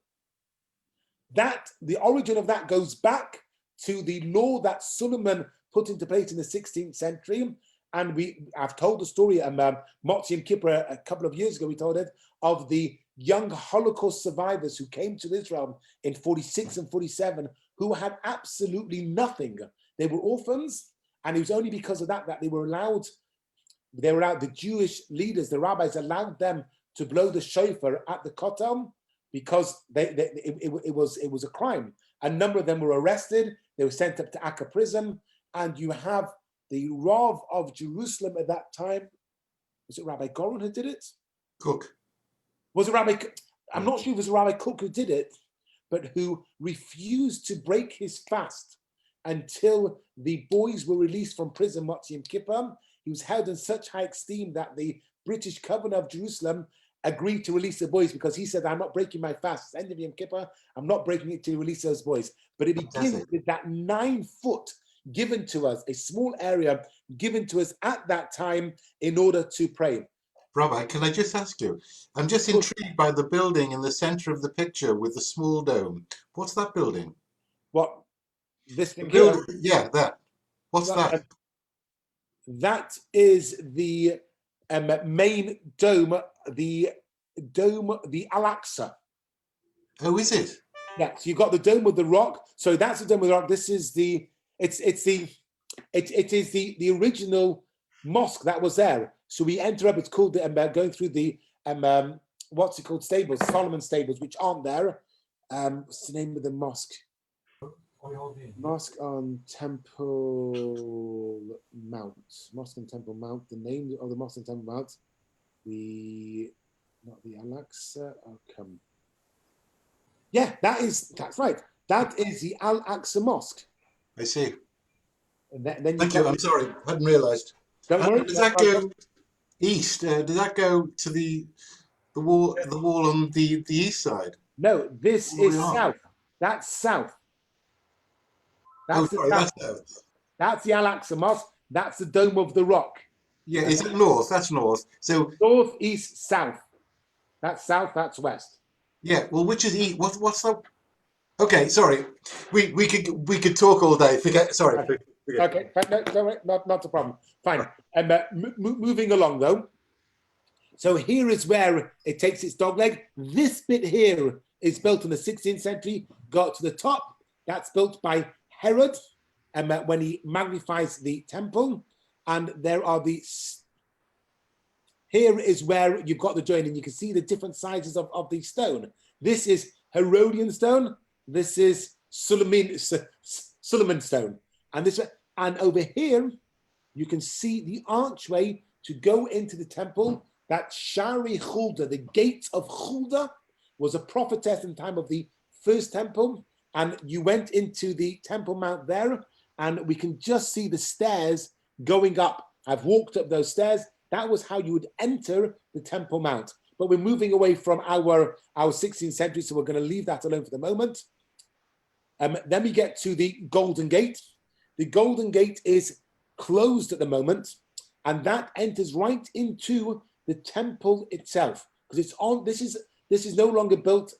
That, the origin of that goes back to the law that Solomon put into place in the 16th century. And I've told the story, Motzei Yom Kippur a couple of years ago, we told it, of the young Holocaust survivors who came to Israel in 46 and 47, who had absolutely nothing. They were orphans, and it was only because of that that they were allowed, the Jewish leaders, the rabbis allowed them to blow the shofar at the Kotel because it was a crime. A number of them were arrested. They were sent up to Akka prison, and you have the Rav of Jerusalem at that time. Was it Rabbi Goren who did it? Cook. Was it Rabbi? I'm not sure if it was Rabbi Cook who did it, but who refused to break his fast until the boys were released from prison, Motzei Yom Kippur. He was held in such high esteem that the British Governor of Jerusalem agreed to release the boys because he said, I'm not breaking my fast. It's end of Yom Kippur. I'm not breaking it to release those boys. But it begins with that 9 foot given to us, a small area given to us at that time in order to pray. Rabbi, can I just ask you? I'm just intrigued by the building in the center of the picture with the small dome. What's that building? What? This thing here? Yeah, that. What's that? That is the main dome, the Al-Aqsa. Oh, is it? Yeah, so you've got the dome with the rock. So that's the dome with the rock. This is it is the original mosque that was there. So we enter up, it's called going through the what's it called, stables, Solomon stables, which aren't there. What's the name of the mosque? Mosque on Temple Mount. Mosque on Temple Mount. The name of the Mosque on Temple Mount. Not the Al-Aqsa. Yeah, that's right. That is the Al-Aqsa Mosque. I see. And then Thank you. I'm sorry, I hadn't realised. Don't worry. Does that go east? Does that go to the wall on the east side? No, this is south. That's south. That's that's south. That's the Al-Aqsa Mosque. That's the Dome of the Rock. Yeah, is it north? That's north. So north, east, south. That's south. That's west. Yeah. Well, which is east? What's the? Okay, sorry. We could talk all day. Sorry. Okay, not a problem. Fine. And moving along though. So here is where it takes its dog leg. This bit here is built in the 16th century. Got to the top. That's built by Herod, when he magnifies the temple. And there are here is where you've got the joint, and you can see the different sizes of the stone. This is Herodian stone. This is Suleiman stone. And over here, you can see the archway to go into the temple. That Shari Hulda, the gate of Hulda, was a prophetess in time of the first temple. And you went into the Temple Mount there, and we can just see the stairs going up. I've walked up those stairs. That was how you would enter the Temple Mount. But we're moving away from our 16th century, so we're going to leave that alone for the moment. Then we get to the Golden Gate. The Golden Gate is closed at the moment, and that enters right into the temple itself, because it's on. This is no longer built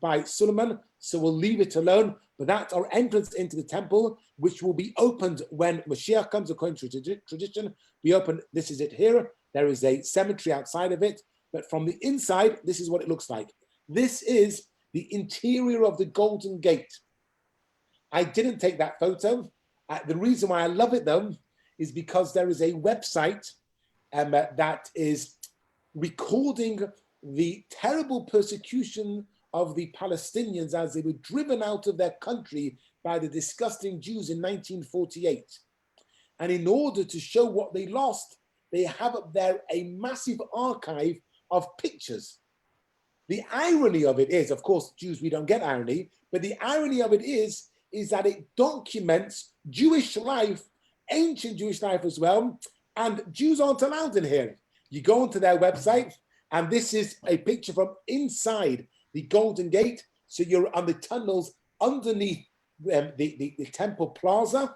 by Suleiman, so we'll leave it alone. But that's our entrance into the temple, which will be opened when Mashiach comes, according to tradition. We open. This is it here. There is a cemetery outside of it, but from the inside, this is what it looks like. This is the interior of the Golden Gate. I didn't take that photo. The reason why I love it, though, is because there is a website that is recording the terrible persecution of the Palestinians as they were driven out of their country by the disgusting Jews in 1948. And in order to show what they lost, they have up there a massive archive of pictures. The irony of it is, of course, Jews, we don't get irony, but the irony of it is that it documents Jewish life, ancient Jewish life as well, and Jews aren't allowed in here. You go onto their website, and this is a picture from inside the Golden Gate. So you're on the tunnels underneath the Temple Plaza,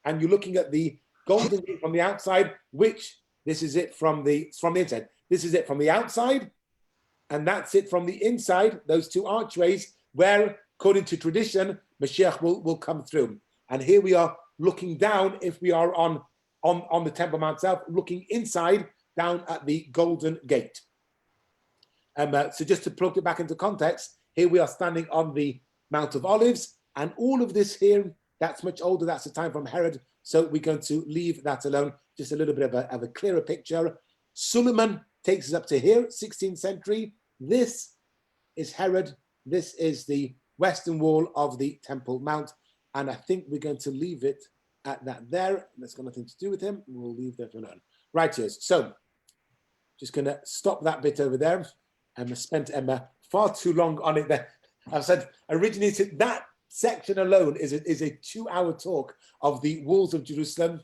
and you're looking at the Golden Gate from the outside, which this is it from the inside. This is it from the outside, and that's it from the inside, those two archways, where, according to tradition, Mashiach will come through. And here we are looking down, if we are on the Temple Mount itself, looking inside down at the Golden Gate. So just to plug it back into context, here we are standing on the Mount of Olives, and all of this here, that's much older, that's the time from Herod, so we're going to leave that alone, just a little bit of a clearer picture. Suleiman takes us up to here, 16th century. This is Herod, this is the western wall of the Temple Mount, and I think we're going to leave it at that there. That's got nothing to do with him, we'll leave that alone. Right, yes, so just going to stop that bit over there. I spent far too long on it there. I've said originally that section alone is a 2-hour talk of the walls of Jerusalem.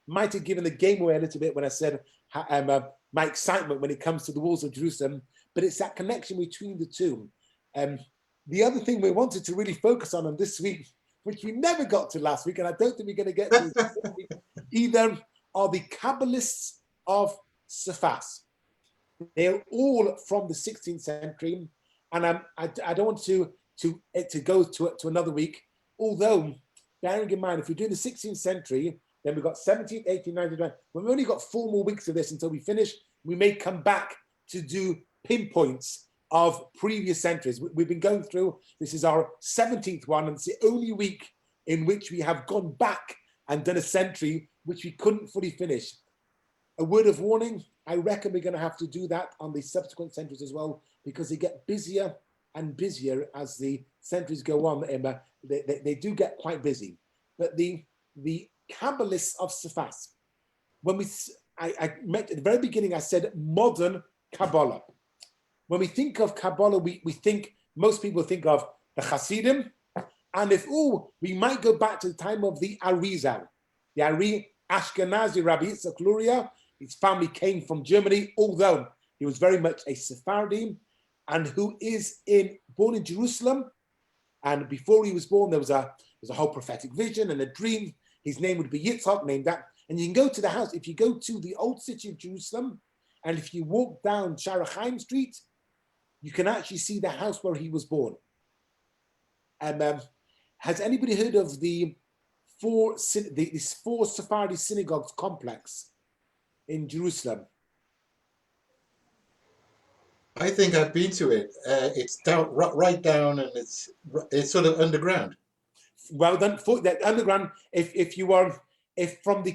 Might have given the game away a little bit when I said my excitement when it comes to the walls of Jerusalem, but it's that connection between the two. The other thing we wanted to really focus on this week, which we never got to last week, and I don't think we're going to get to this week either, are the Kabbalists of Cephas. They're all from the 16th century, and I don't want to go to another week, although bearing in mind, if we're doing the 16th century, then we've got 17th, 18th, 19th, we've only got 4 more weeks of this until we finish. We may come back to do pinpoints of previous centuries. We've been going through, this is our 17th one, and it's the only week in which we have gone back and done a century which we couldn't fully finish. A word of warning, I reckon we're going to have to do that on the subsequent centuries as well, because they get busier and busier as the centuries go on. They do get quite busy. But the Kabbalists of Cephas, when I met at the very beginning, I said modern Kabbalah. When we think of Kabbalah, we think, most people think of the Hasidim, and we might go back to the time of the Arizal, the Ashkenazi Rabbi Yitzchak Luria. His family came from Germany, although he was very much a Sephardim, and who is born in Jerusalem. And before he was born, there was a whole prophetic vision and a dream. His name would be Yitzhak, named that. And you can go to the house. If you go to the old city of Jerusalem, and if you walk down Sharachaim Street, you can actually see the house where he was born. And has anybody heard of these 4 Sephardi synagogues complex in Jerusalem? I think I've been to it. It's down, right down, and it's sort of underground. Well done. For that underground, if you are from the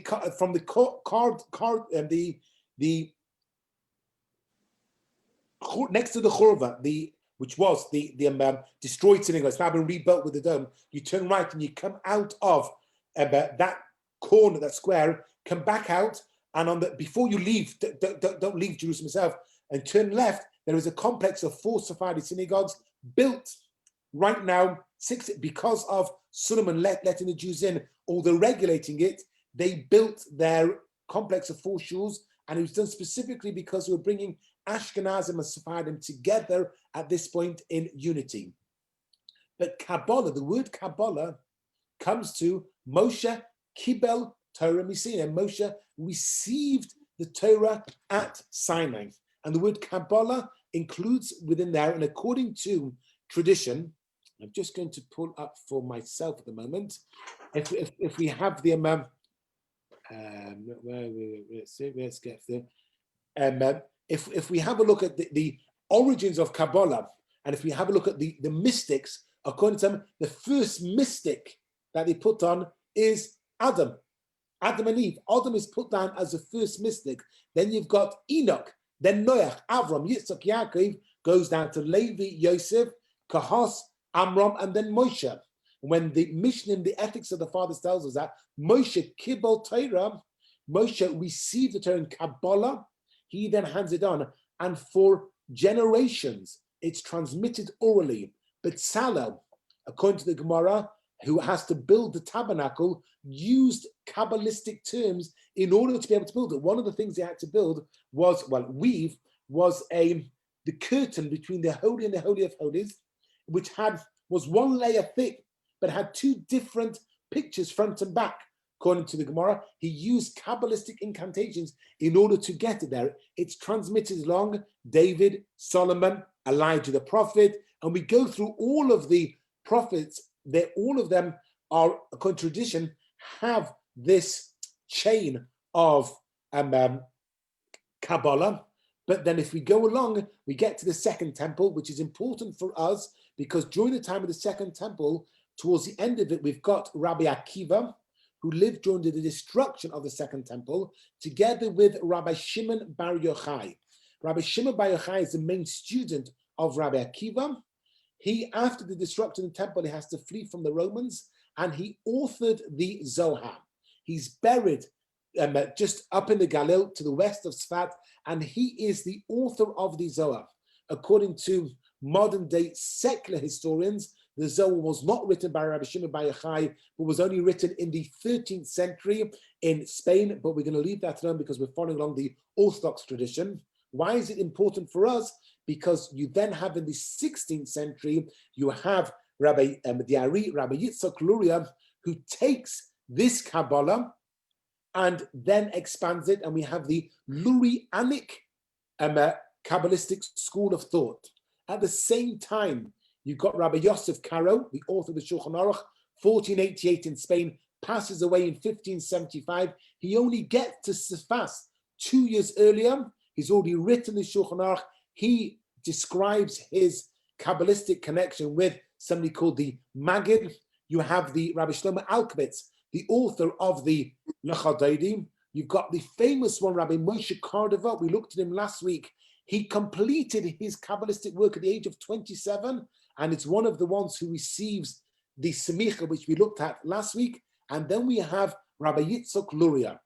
next to the Churva, the which was the destroyed synagogue. It's now been rebuilt with the dome. You turn right and you come out of that corner, that square, come back out, and before you leave, don't leave Jerusalem itself, and turn left. There is a complex of 4 Sephardi synagogues built right now, 6, because of Solomon letting the Jews in, although regulating it. They built their complex of 4 shuls, and it was done specifically because we were bringing Ashkenazim and Sephardim together at this point in unity. But Kaballah, the word Kaballah, comes to Moshe Kibel Torah Misina. Moshe received the Torah at Sinai. And the word Kaballah includes within there, and according to tradition, I'm just going to pull up for myself at the moment. If we have the let's get there. If we have a look at the origins of Kabbalah, and if we have a look at the mystics, according to them, the first mystic that they put on is Adam and Eve. Adam is put down as the first mystic. Then you've got Enoch, then Noach, Avram, Yitzchak, Yaakov, goes down to Levi, Yosef, Kahos, Amram, and then Moshe. When the Mishnah in the Ethics of the Fathers tells us that Moshe Kibel Torah, Moshe received the Torah in Kabbalah, he then hands it on, and for generations it's transmitted orally. But Salah, according to the Gemara, who has to build the tabernacle, used Kabbalistic terms in order to be able to build it. One of the things they had to build was, weave, was the curtain between the Holy and the Holy of Holies, which was 1 layer thick, but had 2 different pictures front and back. According to the Gemara, he used Kabbalistic incantations in order to get it there. It's transmitted along David, Solomon, Elijah the prophet, and we go through all of the prophets. All of them are, according to tradition, have this chain of Kabbalah. But then if we go along, we get to the Second Temple, which is important for us because during the time of the Second Temple, towards the end of it, we've got Rabbi Akiva, who lived during the destruction of the Second Temple, together with Rabbi Shimon Bar Yochai. Rabbi Shimon Bar Yochai is the main student of Rabbi Akiva. He, after the destruction of the temple, he has to flee from the Romans, and he authored the Zohar. He's buried just up in the Galil to the west of Sfat, and he is the author of the Zohar. According to modern-day secular historians, the Zohar was not written by Rabbi Shimon Bar Yochai, but was only written in the 13th century in Spain, but we're going to leave that alone because we're following along the Orthodox tradition. Why is it important for us? Because you then have in the 16th century, you have Rabbi Diari, Rabbi Yitzchak Luria, who takes this Kabbalah and then expands it, and we have the Lurianic Kabbalistic school of thought. At the same time, you've got Rabbi Yosef Karo, the author of the Shulchan Aruch, 1488 in Spain, passes away in 1575. He only gets to Sfas 2 years earlier. He's already written the Shulchan Aruch. He describes his Kabbalistic connection with somebody called the Maggid. You have the Rabbi Shlomo Alkabetz, the author of the Lechadodi. You've got the famous one, Rabbi Moshe Cordova. We looked at him last week. He completed his Kabbalistic work at the age of 27, and it's one of the ones who receives the Semicha, which we looked at last week. And then we have Rabbi Yitzchak Luria,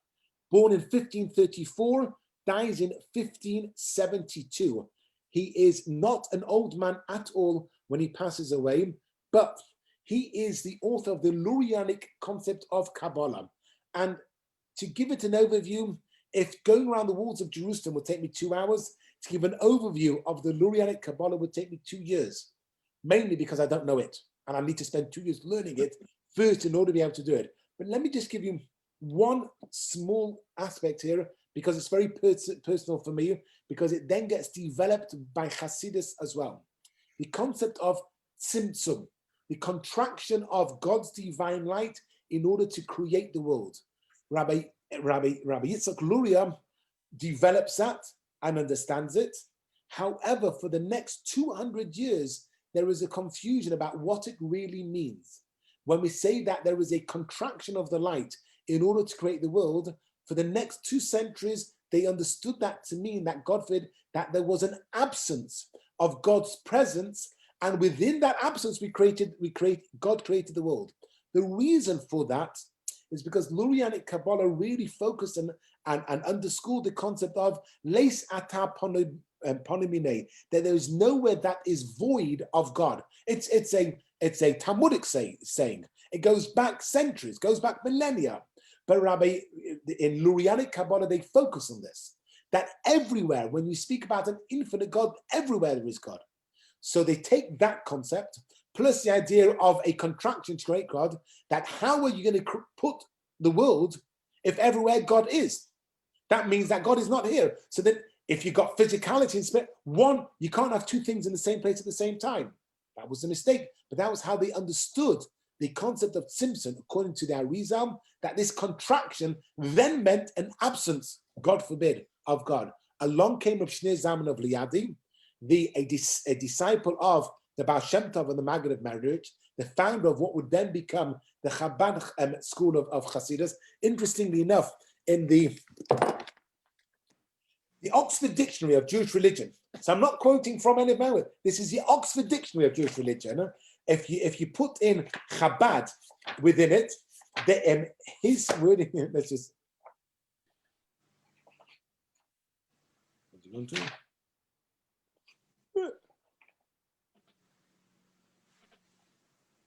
born in 1534, dies in 1572. He is not an old man at all when he passes away, but he is the author of the Lurianic concept of Kabbalah. And to give it an overview, if going around the walls of Jerusalem would take me 2 hours, to give an overview of the Lurianic Kabbalah would take me 2 years, mainly because I don't know it. And I need to spend 2 years learning it first in order to be able to do it. But let me just give you one small aspect here, because it's very personal for me, because it then gets developed by Hasidus as well. The concept of tzimtzum, the contraction of God's divine light in order to create the world. Rabbi Yitzchak Luria develops that and understands it. However, for the next 200 years, there is a confusion about what it really means. When we say that there is a contraction of the light in order to create the world, for the next 2 centuries, they understood that to mean that, God forbid, that there was an absence of God's presence, and within that absence, God created the world. The reason for that is because Lurianic Kabbalah really focused and underscored the concept of leis ata ponimine, that there is nowhere that is void of God. It's a Talmudic saying. It goes back centuries, goes back millennia. But Rabbi, in Lurianic Kabbalah, they focus on this, that everywhere, when you speak about an infinite God, everywhere there is God. So they take that concept, plus the idea of a contraction to create God, that how are you going to put the world if everywhere God is? That means that God is not here. So then if you've got physicality and spirit, one, you can't have two things in the same place at the same time. That was a mistake, but that was how they understood the concept of Tzimtzum, according to the Arizal, that this contraction then meant an absence, God forbid, of God. Along came Rav Shneur Zalman of Liadi, a disciple of the Baal Shem Tov and the Maggid of Marriage, the founder of what would then become the Chabad school of Hasidus. Interestingly enough, in the Oxford Dictionary of Jewish Religion, so I'm not quoting from any of my work, this is the Oxford Dictionary of Jewish Religion. If you put in Chabad within it, his wording, let's just. What do you want to?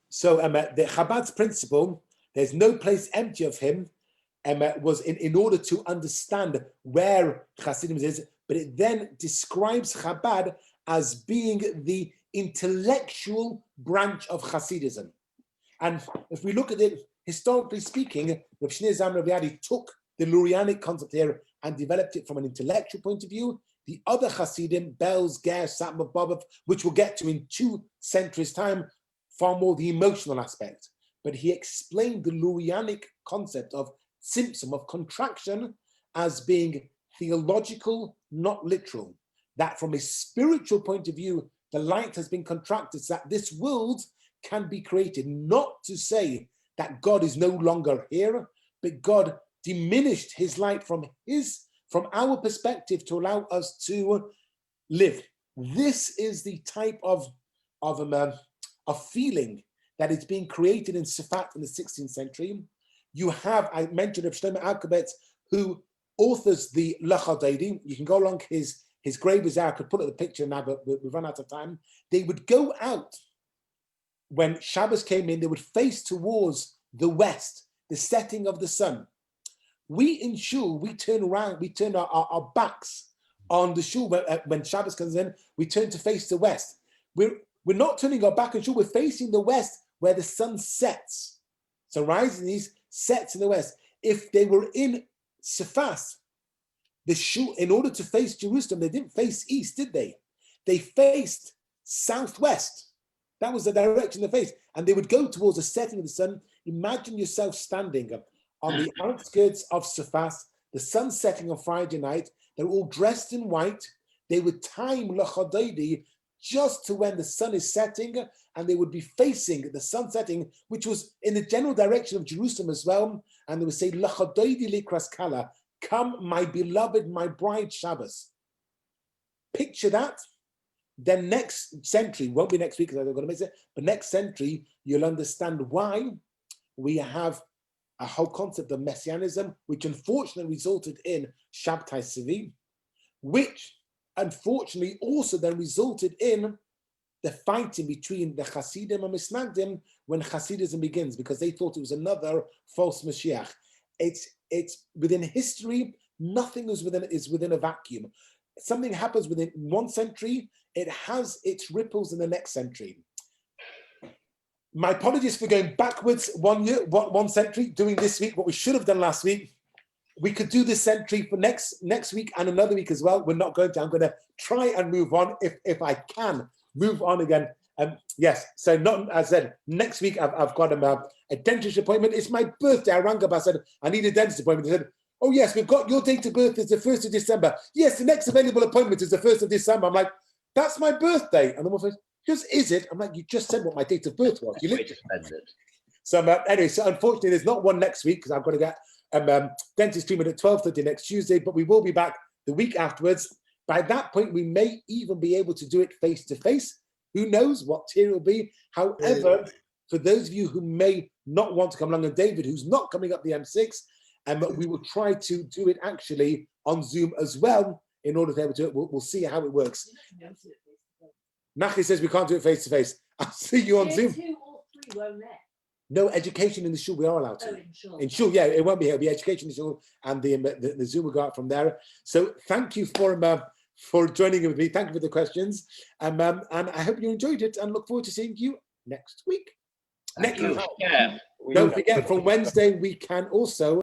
So the Chabad's principle, there's no place empty of him, was in order to understand where Hasidism is, but it then describes Chabad as being the intellectual branch of Hasidism. And if we look at it, historically speaking, Rav Shneur Zalman of Liadi took the Lurianic concept here and developed it from an intellectual point of view. The other Hasidim, Belz, Ger, Satmar, Bobov, which we'll get to in 2 centuries' time, far more the emotional aspect. But he explained the Lurianic concept of Tzimtzum, of contraction, as being theological, not literal. That from a spiritual point of view, the light has been contracted so that this world can be created. Not to say that God is no longer here, but God diminished his light from our perspective to allow us to live. This is the type of feeling that is being created in Sifat in the 16th century. You have, I mentioned of Shlomo Alkabetz, who authors the Lachadedi. You can go along his grave is there. I could put up the picture now, but we've run out of time. They would go out when Shabbos came in, they would face towards the west, the setting of the sun. We in Shul, we turn around, we turn our backs on the Shul when Shabbos comes in, we turn to face the west. We're not turning our back on Shul, we're facing the west where the sun sets. So rising these sets in the west. If they were in Sefas, the Shul, in order to face Jerusalem, they didn't face east, did they? They faced southwest. That was the direction they faced. And they would go towards the setting of the sun. Imagine yourself standing on the outskirts of Sefas, the sun setting on Friday night. They're all dressed in white. They would time L'Chodedi just to when the sun is setting, and they would be facing the sun setting, which was in the general direction of Jerusalem as well. And they would say, L'Chodedi Likras Kala, come, my beloved, my bride Shabbos. Picture that. Then next century, won't be next week because I'm going to miss it, but next century, you'll understand why we have a whole concept of messianism, which unfortunately resulted in Shabtai Sivi, which unfortunately also then resulted in the fighting between the Hasidim and Misnagdim when Hasidism begins, because they thought it was another false Mashiach. It's within history, nothing is within a vacuum. Something happens within 1 century, it has its ripples in the next century. My apologies for going backwards 1 year, 1 century, doing this week what we should have done last week. We could do this century for next week and another week as well. We're not going to. I'm going to try and move on if I can move on again. Yes, so not as I said, next week I've got a dentist appointment. It's my birthday. I rang up, I said, I need a dentist appointment. He said, oh yes, we've got your date of birth is the 1st of December. Yes, the next available appointment is the 1st of December. I'm like, that's my birthday. And the woman says, just is it? I'm like, you just said what my date of birth was. You Way to spend it. So anyway, so unfortunately, there's not one next week because I've got to get dentist treatment at 12:30 next Tuesday, but we will be back the week afterwards. By that point, we may even be able to do it face to face. Who knows what tier it will be? However, for those of you who may not want to come along, and David, who's not coming up the M6, we will try to do it actually on Zoom as well in order to be able to. We'll see how it works. Nachi says we can't do it face to face. I'll see you on Zoom. 2 or 3 won't let. No, education in the shul we are allowed to. Oh, in shul. In shul, yeah, it won't be here. It'll be education in the shul, and the Zoom will go out from there. So thank you for joining with me. Thank you for the questions, and I hope you enjoyed it, and look forward to seeing you next week. Thank you. Yeah. Don't forget, from Wednesday we can also